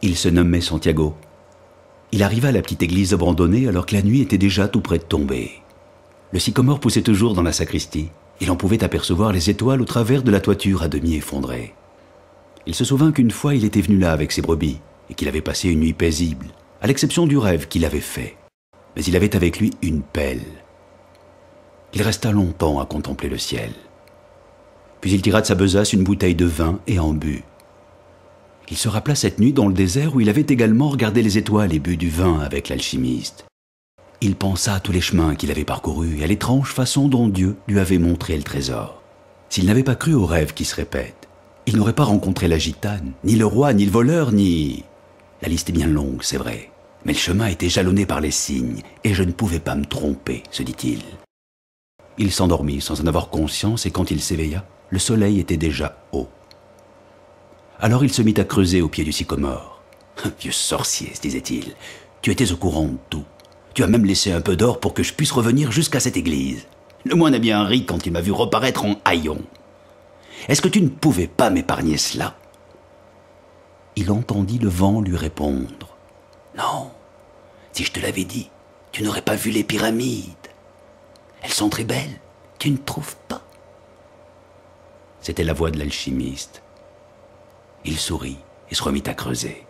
Il se nommait Santiago. Il arriva à la petite église abandonnée alors que la nuit était déjà tout près de tomber. Le sycomore poussait toujours dans la sacristie. Il en pouvait apercevoir les étoiles au travers de la toiture à demi effondrée. Il se souvint qu'une fois il était venu là avec ses brebis et qu'il avait passé une nuit paisible, à l'exception du rêve qu'il avait fait. Mais il avait avec lui une pelle. Il resta longtemps à contempler le ciel. Puis il tira de sa besace une bouteille de vin et en but. Il se rappela cette nuit dans le désert où il avait également regardé les étoiles et bu du vin avec l'alchimiste. Il pensa à tous les chemins qu'il avait parcourus et à l'étrange façon dont Dieu lui avait montré le trésor. S'il n'avait pas cru aux rêves qui se répètent, il n'aurait pas rencontré la gitane, ni le roi, ni le voleur, ni... La liste est bien longue, c'est vrai, mais le chemin était jalonné par les signes et je ne pouvais pas me tromper, se dit-il. Il s'endormit sans en avoir conscience et quand il s'éveilla, le soleil était déjà haut. Alors il se mit à creuser au pied du sycomore. « Vieux sorcier, se disait-il, tu étais au courant de tout. Tu as même laissé un peu d'or pour que je puisse revenir jusqu'à cette église. Le moine a bien ri quand il m'a vu reparaître en haillon. Est-ce que tu ne pouvais pas m'épargner cela ?» Il entendit le vent lui répondre. « Non, si je te l'avais dit, tu n'aurais pas vu les pyramides. Elles sont très belles, tu ne trouves pas ?» C'était la voix de l'alchimiste. Il sourit et se remit à creuser.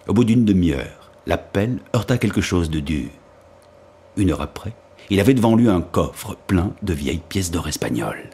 Au bout d'une demi-heure, la pelle heurta quelque chose de dur. 1 heure après, il avait devant lui un coffre plein de vieilles pièces d'or espagnoles.